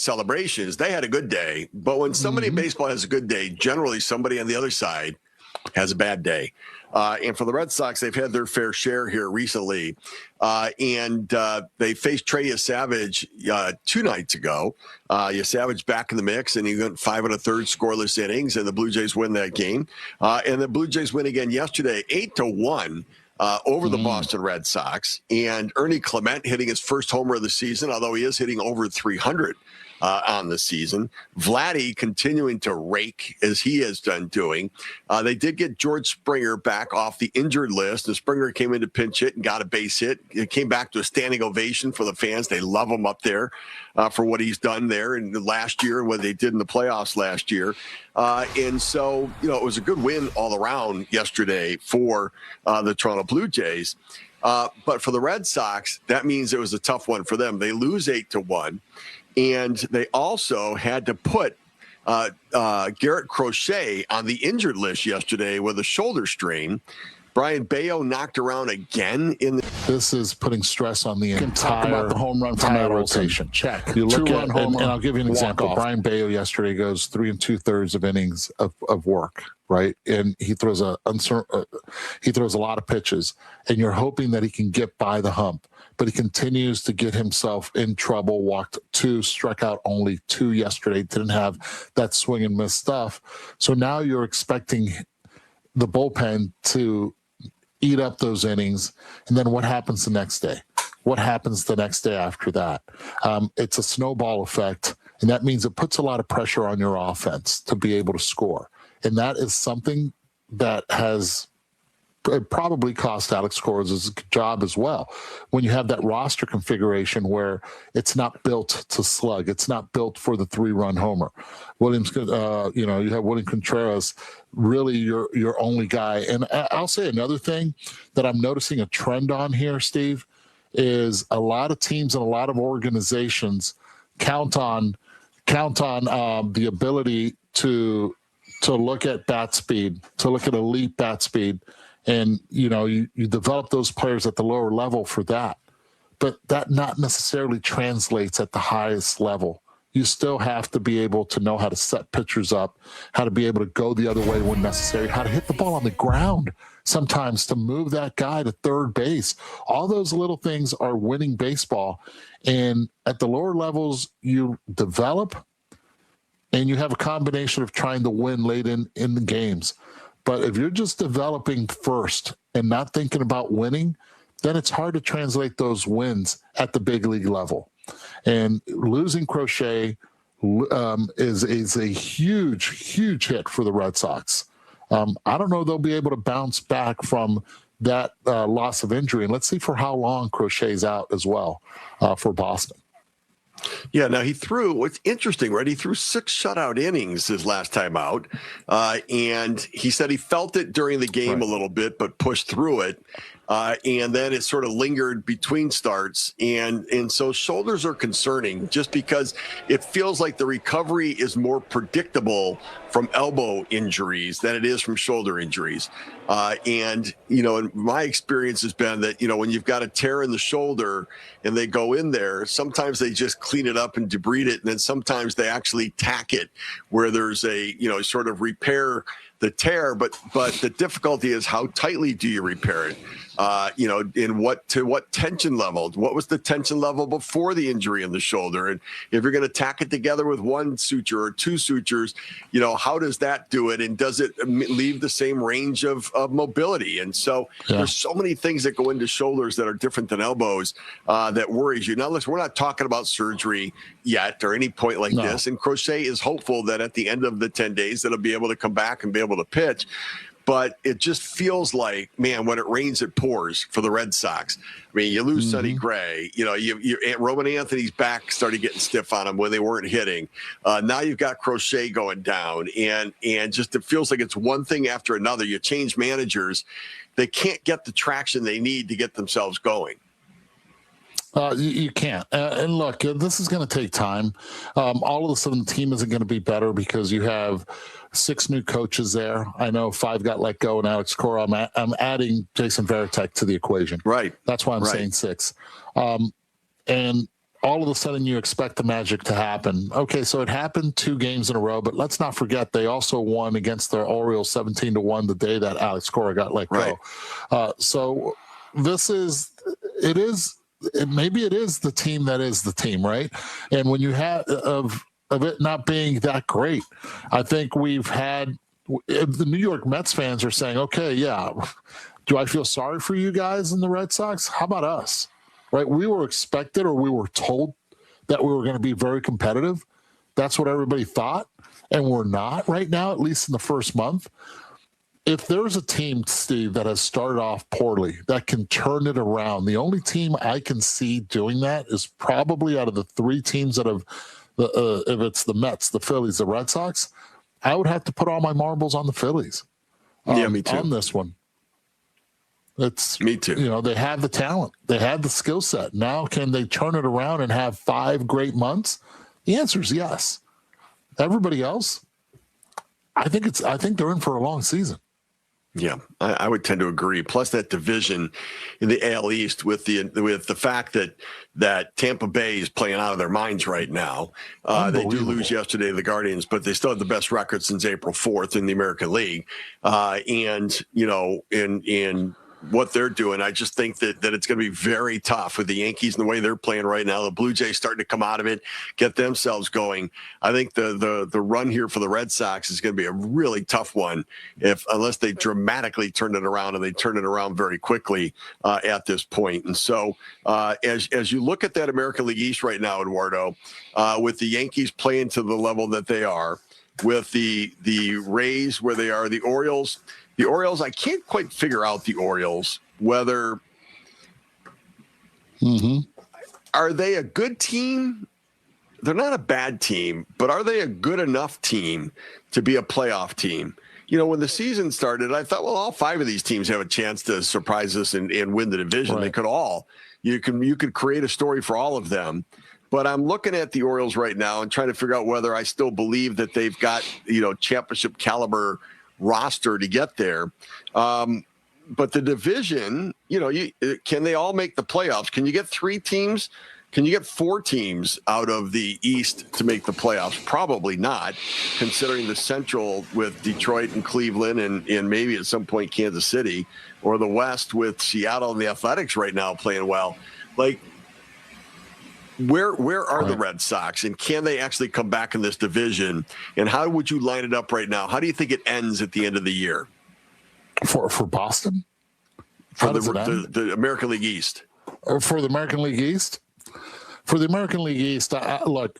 celebrations. They had a good day. But when somebody in baseball has a good day, generally somebody on the other side has a bad day. And for the Red Sox, they've had their fair share here recently. And they faced Trey Yesavage 2 nights ago. Yesavage back in the mix, and he went 5 1/3 scoreless innings, and the Blue Jays win that game. And the Blue Jays win again yesterday, 8-1. Over the Boston Red Sox, and Ernie Clement hitting his first homer of the season, although he is hitting over 300 on the season. Vladdy continuing to rake as he has done doing. They did get George Springer back off the injured list. The Springer came in to pinch hit and got a base hit. It came back to a standing ovation for the fans. They love him up there for what he's done there in the last year and what they did in the playoffs last year. And so, it was a good win all around yesterday for the Toronto Blue Jays. But for the Red Sox, that means it was a tough one for them. They lose 8-1. And they also had to put Garrett Crochet on the injured list yesterday with a shoulder strain. Brian Bayo knocked around again in the. This is putting stress on the entire about the home run from rotation. Check. You look Two-run at, home and I'll give you an example. off. Brian Bayo yesterday goes 3 2/3 of innings of work, right? And he throws a lot of pitches, and you're hoping that he can get by the hump. But he continues to get himself in trouble. Walked 2, struck out only 2 yesterday. Didn't have that swing and miss stuff. So now you're expecting the bullpen to eat up those innings, and then what happens the next day? What happens the next day after that? It's a snowball effect, and that means it puts a lot of pressure on your offense to be able to score. And that is something that has probably cost Alex Cora's job as well. When you have that roster configuration where it's not built to slug, it's not built for the 3-run homer. Williams, you have William Contreras, really your only guy. And I'll say another thing that I'm noticing a trend on here, Steve, is a lot of teams and a lot of organizations count on the ability to look at bat speed, to look at elite bat speed. And, you develop those players at the lower level for that. But that not necessarily translates at the highest level. You still have to be able to know how to set pitchers up, how to be able to go the other way when necessary, how to hit the ball on the ground sometimes to move that guy to third base. All those little things are winning baseball. And at the lower levels, you develop and you have a combination of trying to win late in the games. But if you're just developing first and not thinking about winning, then it's hard to translate those wins at the big league level. And losing Crochet is a huge hit for the Red Sox. I don't know they'll be able to bounce back from that loss of injury. And let's see for how long Crochet's out as well for Boston. Yeah, now what's interesting, right? He threw 6 shutout innings his last time out. And he said he felt it during the game a little bit, but pushed through it. And then it sort of lingered between starts. And so shoulders are concerning just because it feels like the recovery is more predictable from elbow injuries than it is from shoulder injuries. And my experience has been that, when you've got a tear in the shoulder and they go in there, sometimes they just clean it up and debride it. And then sometimes they actually tack it where there's a, sort of repair the tear, but the difficulty is how tightly do you repair it? In what tension level? What was the tension level before the injury in the shoulder? And if you're going to tack it together with 1 suture or 2 sutures, how does that do it? And does it leave the same range of mobility? And so there's so many things that go into shoulders that are different than elbows that worries you. Now, listen, we're not talking about surgery yet or any point like this. And Crochet is hopeful that at the end of the 10 days, that'll be able to come back and be able to pitch. But it just feels like, man, when it rains, it pours for the Red Sox. I mean, you lose Sonny Gray. Roman Anthony's back started getting stiff on him when they weren't hitting. Now you've got Crochet going down. And just it feels like it's one thing after another. You change managers. They can't get the traction they need to get themselves going. You can't. And look, this is going to take time. All of a sudden, the team isn't going to be better because you have 6 new coaches there. I know 5 got let go, and Alex Cora. I'm adding Jason Varitek to the equation. Right. That's why I'm saying 6. And all of a sudden you expect the magic to happen. Okay, so it happened 2 games in a row, but let's not forget they also won against the Orioles 17-1 the day that Alex Cora got let go. So maybe it is the team that is the team, right? And when you have of it not being that great, I think we've had the New York Mets fans are saying, okay, yeah, do I feel sorry for you guys in the Red Sox? How about us? Right? We were expected, or we were told that we were going to be very competitive. That's what everybody thought, and we're not right now, at least in the first month. If there's a team, Steve, that has started off poorly, that can turn it around, the only team I can see doing that is probably out of the 3 teams that have, if it's the Mets, the Phillies, the Red Sox, I would have to put all my marbles on the Phillies. Yeah, me too. On this one. It's me too. You know, they have the talent, they have the skill set. Now, can they turn it around and have 5 great months? The answer is yes. Everybody else, I think they're in for a long season. Yeah, I would tend to agree. Plus, that division in the AL East with the fact that Tampa Bay is playing out of their minds right now. They do lose yesterday to the Guardians, but they still have the best record since April 4th in the American League. And you know, in what they're doing, I just think that it's going to be very tough with the Yankees and the way they're playing right now. The Blue Jays starting to come out of it, get themselves going. I think the run here for the Red Sox is going to be a really tough one unless they dramatically turn it around, and they turn it around very quickly at this point. And so as you look at that American League East right now, Eduardo, with the Yankees playing to the level that they are, with the Rays where they are, the Orioles, I can't quite figure out the Orioles, whether are they a good team? They're not a bad team, but are they a good enough team to be a playoff team? You know, when the season started, I thought, well, all 5 of these teams have a chance to surprise us and win the division. Right. They could all. You could create a story for all of them. But I'm looking at the Orioles right now and trying to figure out whether I still believe that they've got, you know, championship caliber roster to get there. But the division, you know, can they all make the playoffs? Can you get 3 teams? Can you get 4 teams out of the East to make the playoffs? Probably not, considering the Central with Detroit and Cleveland and maybe at some point Kansas City, or the West with Seattle and the Athletics right now playing well. Like, where are the Red Sox, and can they actually come back in this division? And how would you line it up right now? How do you think it ends at the end of the year? For Boston? For the American League East? Or for the American League East? For the American League East, I like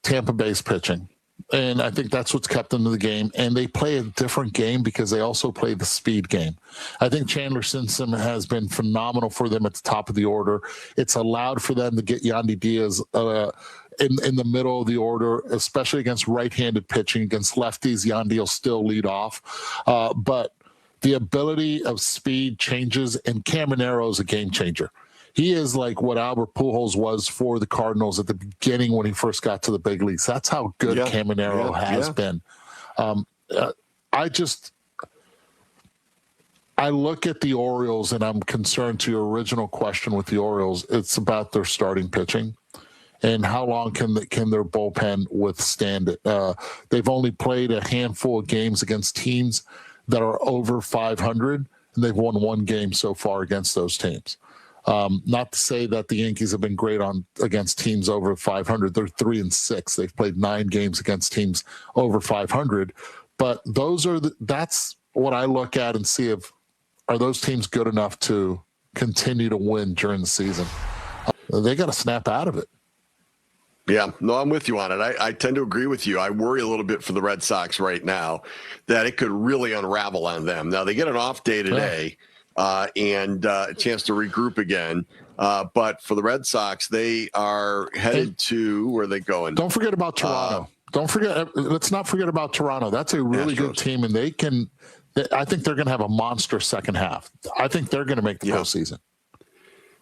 Tampa Bay's pitching. And I think that's what's kept them in the game. And they play a different game because they also play the speed game. I think Chandler Simpson has been phenomenal for them at the top of the order. It's allowed for them to get Yandy Diaz in the middle of the order, especially against right-handed pitching. Against lefties, Yandy will still lead off. But the ability of speed changes, and Caminero is a game changer. He is like what Albert Pujols was for the Cardinals at the beginning when he first got to the big leagues. That's how good Caminero has been. I look at the Orioles, and I'm concerned, to your original question with the Orioles, it's about their starting pitching and how long can their bullpen withstand it. They've only played a handful of games against teams that are over 500, and they've won 1 game so far against those teams. Not to say that the Yankees have been great against teams over 500. They're 3-6. They've played 9 games against teams over 500. But that's what I look at and see are those teams good enough to continue to win during the season. They got to snap out of it. Yeah, no, I'm with you on it. I tend to agree with you. I worry a little bit for the Red Sox right now that it could really unravel on them. Now, they get an off day today. And a chance to regroup again. But for the Red Sox, they are headed to where are they going? Don't forget about Toronto. Let's not forget about Toronto. That's a really good team, and I think they're going to have a monster second half. I think they're going to make the postseason.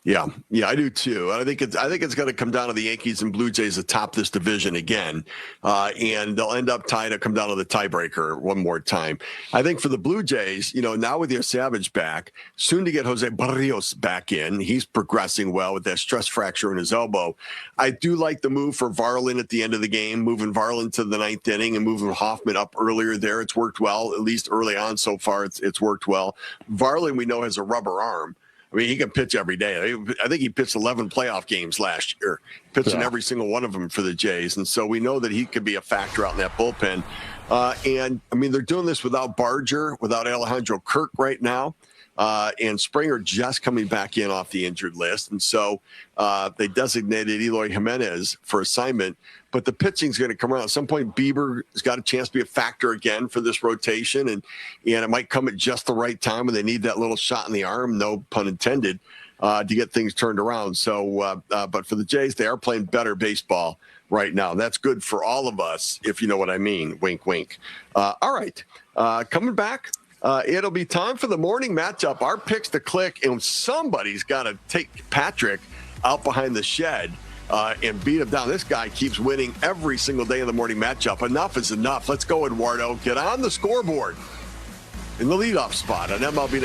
Yeah, I do too. I think it's going to come down to the Yankees and Blue Jays atop this division again, and they'll end up tied. Come down to the tiebreaker one more time. I think for the Blue Jays, now with their Savage back, soon to get Jose Barrios back in. He's progressing well with that stress fracture in his elbow. I do like the move for Varland at the end of the game, moving Varland to the ninth inning and moving Hoffman up earlier there. It's worked well, at least early on so far. It's worked well. Varland, we know, has a rubber arm. I mean, he can pitch every day. I think he pitched 11 playoff games last year, pitching every single one of them for the Jays. And so we know that he could be a factor out in that bullpen. And, I mean, they're doing this without Barger, without Alejandro Kirk right now. And Springer just coming back in off the injured list. And so they designated Eloy Jimenez for assignment. But the pitching's going to come around. At some point, Bieber has got a chance to be a factor again for this rotation. And it might come at just the right time when they need that little shot in the arm, no pun intended, to get things turned around. So, but for the Jays, they are playing better baseball right now. That's good for all of us, if you know what I mean. Wink, wink. All right. Coming back. It'll be time for the morning matchup. Our picks to click, and somebody's got to take Patrick out behind the shed and beat him down. This guy keeps winning every single day of the morning matchup. Enough is enough. Let's go, Eduardo. Get on the scoreboard in the leadoff spot on MLB